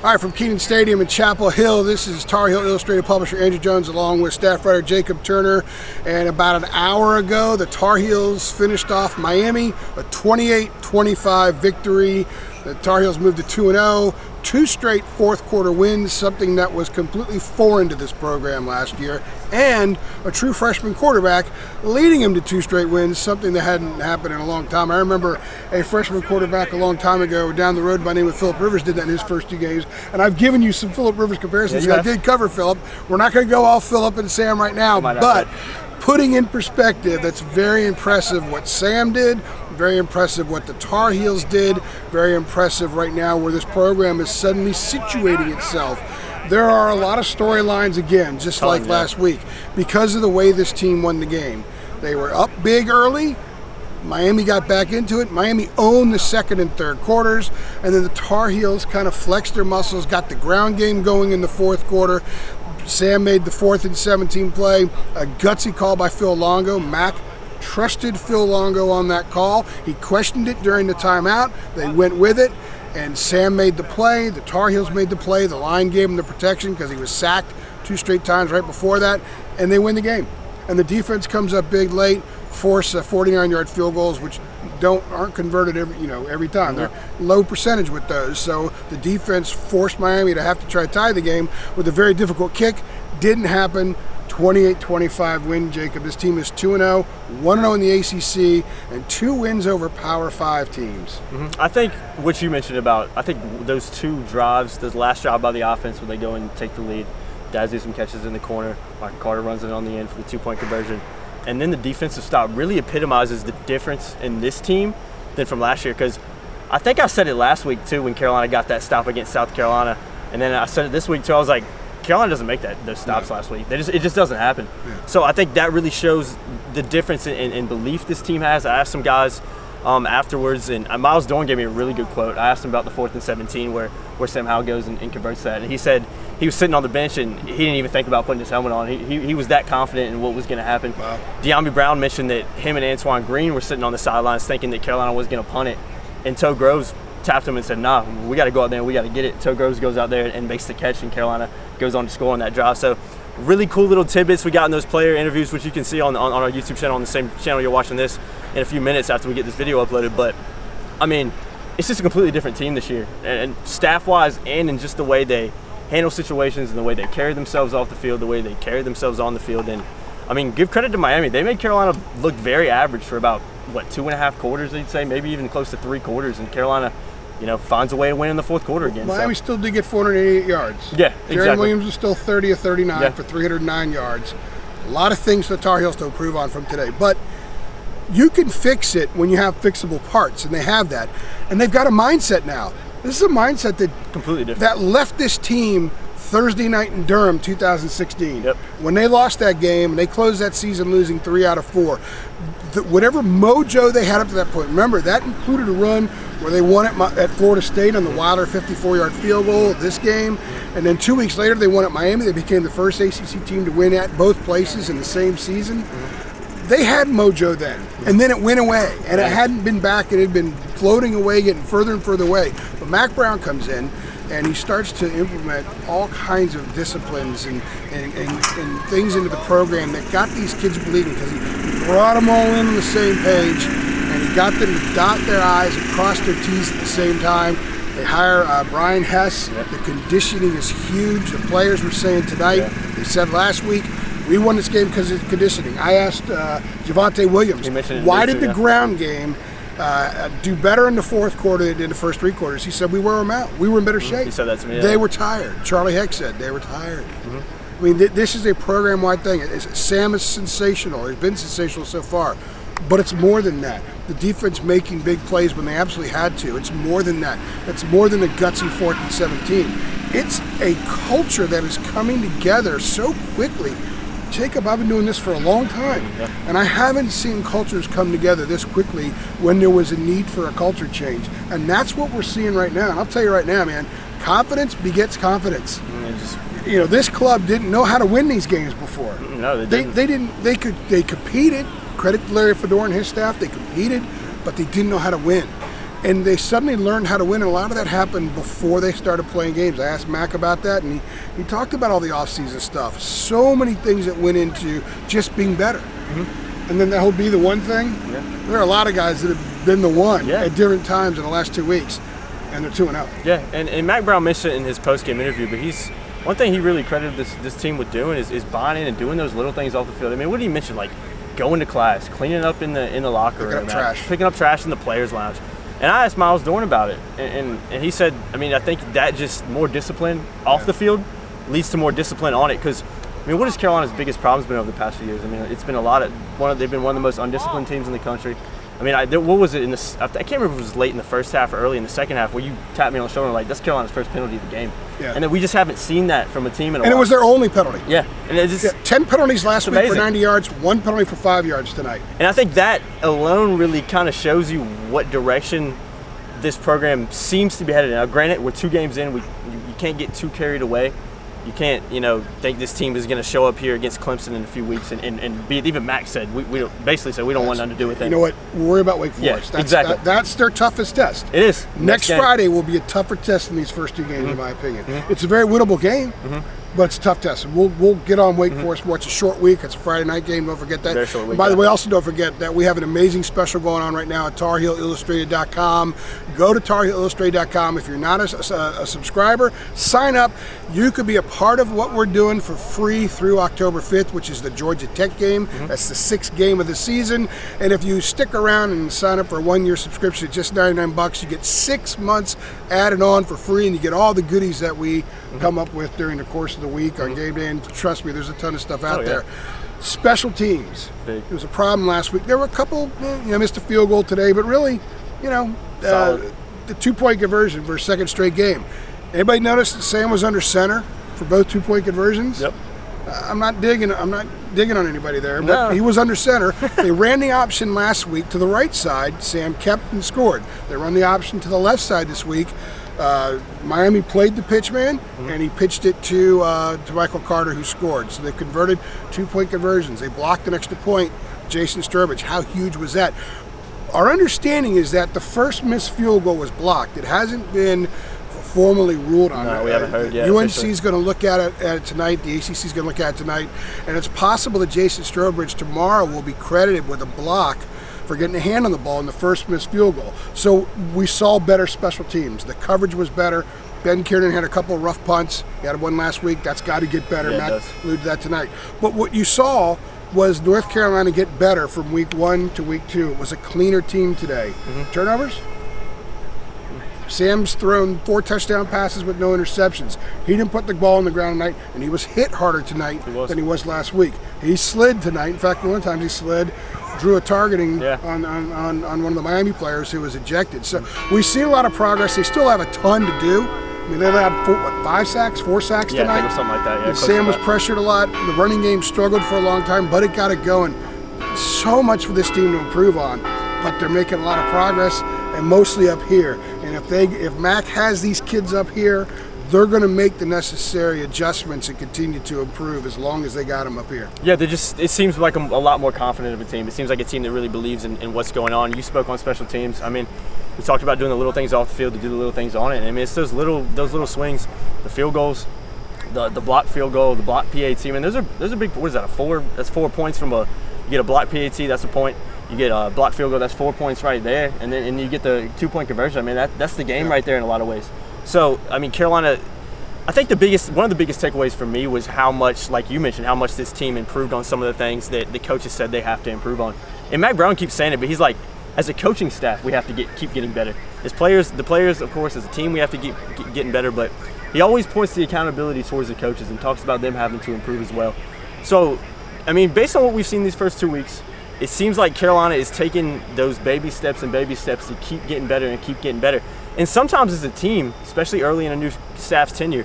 All right, from Kenan Stadium in Chapel Hill, this is Tar Heel Illustrated publisher Andrew Jones along with staff writer Jacob Turner. And about an hour ago, the Tar Heels finished off Miami, a 28-25 victory. The Tar Heels moved to 2-0, 2 straight fourth quarter wins, something that was completely foreign to this program last year, and a true freshman quarterback leading him to 2 straight wins, something that hadn't happened in a long time. I remember a freshman quarterback a long time ago down the road by the name of Phillip Rivers did that in his first 2 games, and I've given you some Phillip Rivers comparisons. Yeah, I did cover Phillip. We're not going to go all Phillip and Sam right now, but putting in perspective, that's very impressive what Sam did, very impressive what the Tar Heels did, very impressive right now where this program is suddenly situating itself. There are a lot of storylines again, just like last week, because of the way this team won the game. They were up big early. Miami got back into it. Miami owned the second and third quarters, and then the Tar Heels kind of flexed their muscles, got the ground game going in the fourth quarter. Sam made the 4th and 17 play, a gutsy call by Phil Longo. Mack trusted Phil Longo on that call. He questioned it during the timeout. They went with it, and Sam made the play. The Tar Heels made the play. The line gave him the protection because he was sacked 2 straight times right before that, and they win the game. And the defense comes up big late, force 49-yard field goals, which aren't converted every time. They're low percentage with those. So the defense forced Miami to have to try to tie the game with a very difficult kick. Didn't happen. 28-25 win, Jacob. This team is 2-0, 1-0 in the ACC, and 2 wins over Power 5 teams. I think what you mentioned about, those 2 drives, the last drive by the offense where they go and take the lead, Daz do some catches in the corner, Michael Carter runs it on the end for the 2-point conversion, and then the defensive stop really epitomizes the difference in this team than from last year, because I think I said it last week too when Carolina got that stop against South Carolina, and then I said it this week too. I was like, Carolina doesn't make those stops last week. It just doesn't happen. Yeah. So I think that really shows the difference in belief this team has. I asked some guys afterwards, and Miles Dorn gave me a really good quote. I asked him about the 4th and 17 where Sam Howell goes and converts that. And he said he was sitting on the bench and he didn't even think about putting his helmet on. He was that confident in what was going to happen. Wow. Mack Brown mentioned that him and Antoine Green were sitting on the sidelines thinking that Carolina was going to punt it. And Toe Groves tapped him and said, nah, we got to go out there and we got to get it. Toe Groves goes out there and makes the catch, and Carolina goes on to score on that drive. So really cool little tidbits we got in those player interviews, which you can see on our YouTube channel, on the same channel you're watching this, in a few minutes after we get this video uploaded. But, I mean, it's just a completely different team this year. And staff-wise and in just the way they handle situations and the way they carry themselves off the field, the way they carry themselves on the field. And, I mean, give credit to Miami. They made Carolina look very average for about, 2.5 quarters, they'd say, maybe even close to 3 quarters. And Carolina, finds a way to win in the fourth quarter again. Miami still did get 488 yards. Yeah, exactly. Jaron Williams was still 30 of 39 for 309 yards. A lot of things for the Tar Heels to improve on from today. But you can fix it when you have fixable parts, and they have that. And they've got a mindset now. This is a mindset that completely different. That left this team Thursday night in Durham, 2016. Yep. When they lost that game, and they closed that season losing 3 out of 4. Whatever mojo they had up to that point, remember, that included a run where they won at Florida State on the Wilder 54-yard field goal of this game. And then 2 weeks later, they won at Miami. They became the first ACC team to win at both places in the same season. They had mojo then, and then it went away, and it hadn't been back. It had been floating away, getting further and further away. But Mack Brown comes in, and he starts to implement all kinds of disciplines and things into the program that got these kids believing, because he brought them all in on the same page, and he got them to dot their I's and cross their T's at the same time. They hire Brian Hess. The conditioning is huge. The players were saying tonight, they said last week, we won this game because of conditioning. I asked Javonte Williams, why did the ground game do better in the fourth quarter than in the first 3 quarters? He said, we wore them out. We were in better shape. He said that to me. They were tired. Charlie Heck said they were tired. I mean, this is a program-wide thing. Sam is sensational. He's been sensational so far. But it's more than that. The defense making big plays when they absolutely had to. It's more than that. It's more than a gutsy 4th and 17. It's a culture that is coming together so quickly. Jacob, I've been doing this for a long time, and I haven't seen cultures come together this quickly when there was a need for a culture change. And that's what we're seeing right now. And I'll tell you right now, man, confidence begets confidence. This club didn't know how to win these games before. No, they didn't. They competed. Credit to Larry Fedora and his staff. They competed, but they didn't know how to win. And they suddenly learned how to win, and a lot of that happened before they started playing games. I asked Mack about that, and he talked about all the offseason stuff. So many things that went into just being better. Mm-hmm. And then that will be the one thing. Yeah. There are a lot of guys that have been the one at different times in the last 2 weeks, and they're 2-0. Yeah, and Mack Brown mentioned it in his post-game interview, but one thing he really credited this team with doing is buying in and doing those little things off the field. I mean, what did he mention? Like going to class, cleaning up in the locker room, picking up trash in the players' lounge. And I asked Miles Dorn about it, and he said, I mean, I think that just more discipline off the field leads to more discipline on it. Because, I mean, what has Carolina's biggest problems been over the past few years? I mean, it's been they've been one of the most undisciplined teams in the country. I mean, what was it I can't remember if it was late in the first half or early in the second half where you tapped me on the shoulder and like, that's Carolina's first penalty of the game. Yeah. And then we just haven't seen that from a team in a while. And it was their only penalty. Yeah. And it's just, 10 penalties last week for 90 yards, 1 penalty for 5 yards tonight. And I think that alone really kind of shows you what direction this program seems to be headed in. Now, granted, we're 2 games in. You can't get too carried away. You can't, think this team is going to show up here against Clemson in a few weeks and be it. Even Mack said we don't want nothing to do with it. You know what? Worry about Wake Forest. Exactly. That's their toughest test. It is. Next Friday will be a tougher test than these first 2 games, in my opinion. Mm-hmm. It's a very winnable game, but it's a tough test. And we'll get on Wake Forest. It's a short week. It's a Friday night game. Don't forget that. Very short week. By the way, also don't forget that we have an amazing special going on right now at TarHeelIllustrated.com. Go to TarHeelIllustrated.com. If you're not a subscriber, sign up. You could be a part of what we're doing for free through October 5th, which is the Georgia Tech game. That's the 6th game of the season. And if you stick around and sign up for a 1-year subscription at just $99, you get 6 months added on for free, and you get all the goodies that we come up with during the course of the week on game day. And trust me, there's a ton of stuff out there. Special teams. Big. It was a problem last week. There were a couple, missed a field goal today, but really, the 2-point conversion for a second straight game. Anybody notice that Sam was under center for both 2-point conversions? Yep. I'm not digging on anybody there, but he was under center. They ran the option last week to the right side. Sam kept and scored. They run the option to the left side this week. Miami played the pitch man, and he pitched it to Michael Carter, who scored. So they converted 2-point conversions. They blocked an extra point. Jason Sturbridge. How huge was that? Our understanding is that the first missed field goal was blocked. It hasn't been formally ruled on. No, we haven't heard yet. UNC is going to look at it tonight. The ACC is going to look at it tonight. And it's possible that Jason Sturbridge tomorrow will be credited with a block for getting a hand on the ball in the first missed field goal. So we saw better special teams. The coverage was better. Ben Kiernan had a couple of rough punts. He had one last week. That's got to get better. Matt alluded to that tonight. But what you saw was North Carolina get better from week 1 to week 2. It was a cleaner team today. Turnovers? Sam's thrown 4 touchdown passes with no interceptions. He didn't put the ball on the ground tonight, and he was hit harder tonight than he was last week. He slid tonight. In fact, one of the times he slid, drew a targeting on one of the Miami players who was ejected. So we see a lot of progress. They still have a ton to do. I mean, they had 4 sacks tonight? Yeah, I think it was something like that. Yeah, and Sam was pressured a lot. The running game struggled for a long time, but it got it going. So much for this team to improve on, but they're making a lot of progress, and mostly up here. And if Mack has these kids up here, they're going to make the necessary adjustments and continue to improve as long as they got them up here. Yeah, it seems like a lot more confident of a team. It seems like a team that really believes in what's going on. You spoke on special teams. I mean, we talked about doing the little things off the field to do the little things on it. I mean, it's those little swings, the field goals, the blocked field goal, the blocked PAT. I mean, those are big. What is that? That's 4 points from you get a blocked PAT. That's a point. You get a blocked field goal. That's 4 points right there. And you get the 2-point conversion. I mean, that's the game right there in a lot of ways. So I mean, Carolina. I think one of the biggest takeaways for me was how much, like you mentioned, how much this team improved on some of the things that the coaches said they have to improve on. And Mack Brown keeps saying it, but he's like, as a coaching staff, we have to keep getting better. As players, the players, of course, as a team, we have to keep getting better. But he always points the accountability towards the coaches and talks about them having to improve as well. So, I mean, based on what we've seen these first 2 weeks, it seems like Carolina is taking those baby steps to keep getting better and keep getting better. And sometimes as a team, especially early in a new staff's tenure,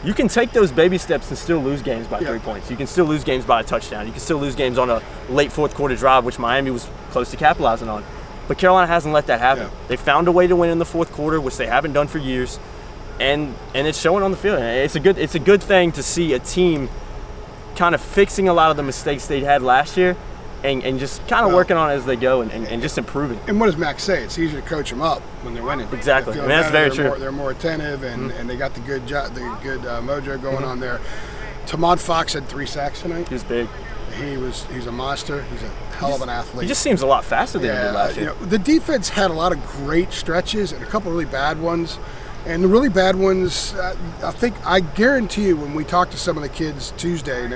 you can take those baby steps and still lose games by 3 points. You can still lose games by a touchdown. You can still lose games on a late fourth quarter drive, which Miami was close to capitalizing on. But Carolina hasn't let that happen. They found a way to win in the fourth quarter, which they haven't done for years, and it's showing on the field. It's a good thing to see a team kind of fixing a lot of the mistakes they had last year and just kind of working on it as they go and just improving. And what does Mack say? It's easier to coach them up when they're winning. Exactly. I mean, that's very true. They're more attentive, and they got the good mojo going on there. Tamad Fox had 3 sacks tonight. He was big. He's a monster. He's a hell of an athlete. He just seems a lot faster than he did last year. The defense had a lot of great stretches and a couple really bad ones. And the really bad ones, I guarantee you, when we talked to some of the kids Tuesday, and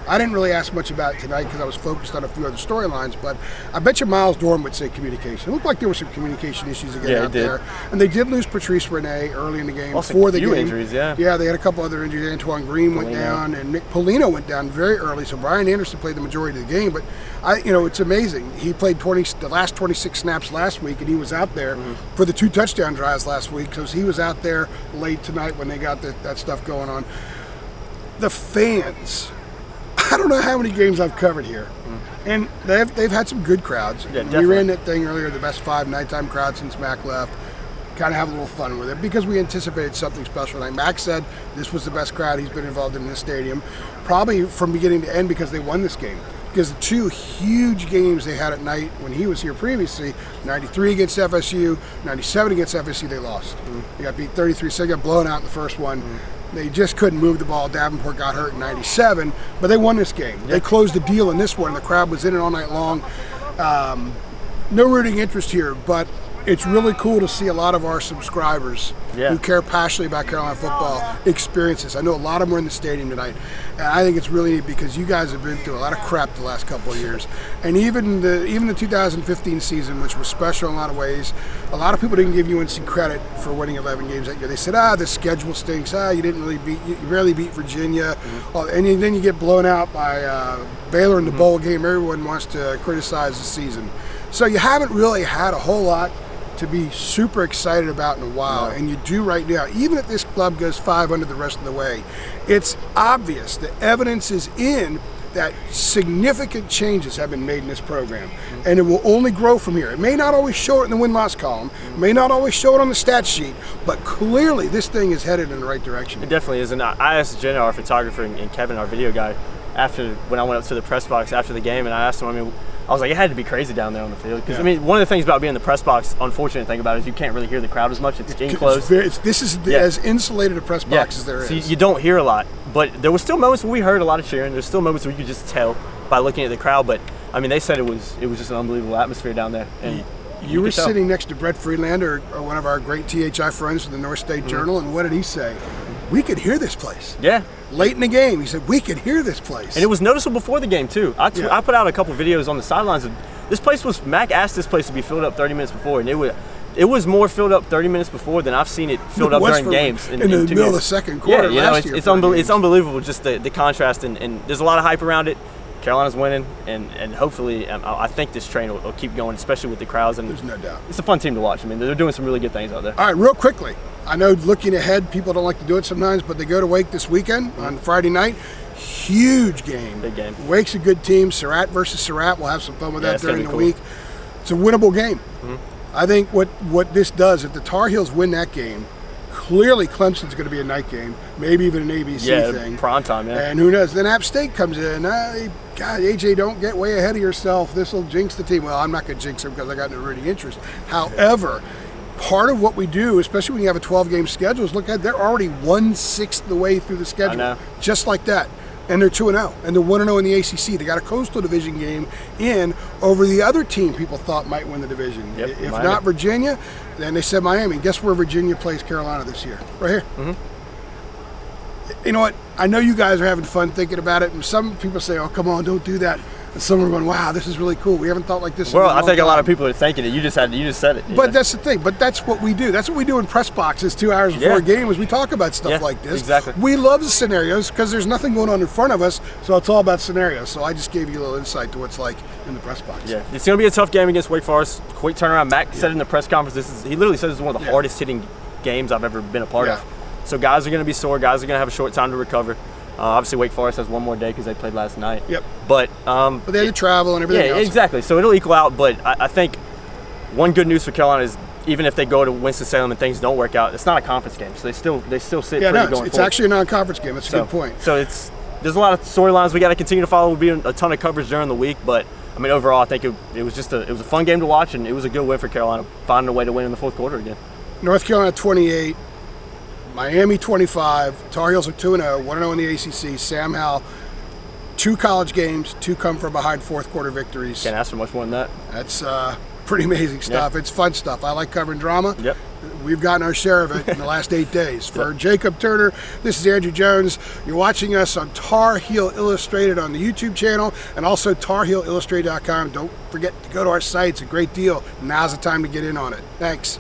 I didn't really ask much about it tonight because I was focused on a few other storylines, but I bet you Miles Dorn would say communication. It looked like there were some communication issues again out there. And they did lose Patrice Rene early in the game before the game. Injuries, yeah. Yeah, they had a couple other injuries. Antoine Green went down, and Nick Polino went down very early, so Brian Anderson played the majority of the game. But, it's amazing. He played the last 26 snaps last week, and he was out there for the 2 touchdown drives last week, because he was out there late tonight when they got that stuff going on. The fans... I don't know how many games I've covered here, and they've had some good crowds. Yeah, we ran that thing earlier, the best 5 nighttime crowd since Mack left. Kind of have a little fun with it because we anticipated something special. Like Mack said, this was the best crowd he's been involved in this stadium, probably from beginning to end, because they won this game. Because the 2 huge games they had at night when he was here previously, 93 against FSU, 97 against FSU, they lost. They got beat 33, so they got blown out in the first one. They just couldn't move the ball. Davenport got hurt in 97, but they won this game. They closed the deal in this one. The crowd was in it all night long. No rooting interest here, but it's really cool to see a lot of our subscribers who care passionately about Carolina football experience this. I know a lot of them were in the stadium tonight, and I think it's really neat because you guys have been through a lot of crap the last couple of years. And even the 2015 season, which was special in a lot of ways, a lot of people didn't give UNC credit for winning 11 games that year. They said, the schedule stinks. You barely beat Virginia. And then you get blown out by Baylor in the bowl game. Everyone wants to criticize the season. So you haven't really had a whole lot to be super excited about in a while, and you do right now. Even if this club goes 500 the rest of the way, it's obvious. The evidence is in that significant changes have been made in this program, and it will only grow from here. It may not always show it in the win-loss column, may not always show it on the stat sheet, but clearly this thing is headed in the right direction. It definitely is, and I asked Jenna, our photographer, and Kevin, our video guy, when I went up to the press box after the game, and I asked him, I was like, it had to be crazy down there on the field. Because, one of the things about being in the press box, unfortunate thing about it, is you can't really hear the crowd as much. It's enclosed. This is as insulated a press box as there is. So you don't hear a lot. But there was still moments where we heard a lot of cheering. There's still moments where you could just tell by looking at the crowd. But, they said it was just an unbelievable atmosphere down there. And you were sitting next to Brett Friedlander, one of our great THI friends from the North State Journal, and what did he say? We could hear this place. Yeah. Late in the game, he said, we could hear this place. And it was noticeable before the game, too. I put out a couple videos on the sidelines. This place Mack asked this place to be filled up 30 minutes before, and it was more filled up 30 minutes before than I've seen it filled up during games. In the middle of the second quarter it's unbelievable, just the contrast, and there's a lot of hype around it. Carolina's winning, and hopefully, I think this train will keep going, especially with the crowds. And there's no doubt. It's a fun team to watch. They're doing some really good things out there. All right, real quickly. I know looking ahead, people don't like to do it sometimes, but they go to Wake this weekend on Friday night. Huge game. Big game. Wake's a good team. Surratt versus Surratt. We'll have some fun with that during the week. It's a winnable game. I think what this does, if the Tar Heels win that game, clearly Clemson's going to be a night game, maybe even an ABC thing. Prime time, And who knows? Then App State comes in. God, AJ, don't get way ahead of yourself. This will jinx the team. Well, I'm not going to jinx them because I got no rooting interest. However, part of what we do, especially when you have a 12-game schedule, is look at they're already 1/6 the way through the schedule, just like that, and they're 2-0, and they're 1-0 in the ACC. They got a Coastal Division game in over the other team people thought might win the division. If not Virginia, then they said Miami. Guess where Virginia plays Carolina this year? Right here. You know what? I know you guys are having fun thinking about it, and some people say, "Oh, come on, don't do that." And some are going, "Wow, this is really cool. We haven't thought like this." Well, I think a lot of people are thinking it. You just said it. But that's the thing. But that's what we do. That's what we do in press boxes 2 hours before a game. Is we talk about stuff like this. Exactly. We love the scenarios because there's nothing going on in front of us, so it's all about scenarios. So I just gave you a little insight to what's like in the press box. Yeah, it's going to be a tough game against Wake Forest. Quick turnaround. Mack said in the press conference, he literally says it's one of the hardest hitting games I've ever been a part of. So guys are going to be sore. Guys are going to have a short time to recover. Obviously, Wake Forest has one more day because they played last night. But they had to travel and everything else. Yeah, exactly. So it'll equal out. But I think one good news for Carolina is even if they go to Winston-Salem and things don't work out, it's not a conference game. So they still sit pretty going forward. It's actually a non-conference game. That's a good point. So there's a lot of storylines we got to continue to follow. Will be a ton of coverage during the week, but I mean, overall, I think it was just a fun game to watch, and it was a good win for Carolina, finding a way to win in the fourth quarter again. North Carolina 28, Miami 25. Tar Heels are 2-0, 1-0 in the ACC. Sam Howell, 2 college games, 2 come from behind fourth quarter victories. Can't ask for much more than that. That's pretty amazing stuff. Yeah. It's fun stuff. I like covering drama. Yep. We've gotten our share of it in the last 8 days. For Jacob Turner, this is Andrew Jones. You're watching us on Tar Heel Illustrated on the YouTube channel and also TarHeelIllustrated.com. Don't forget to go to our site. It's a great deal. Now's the time to get in on it. Thanks.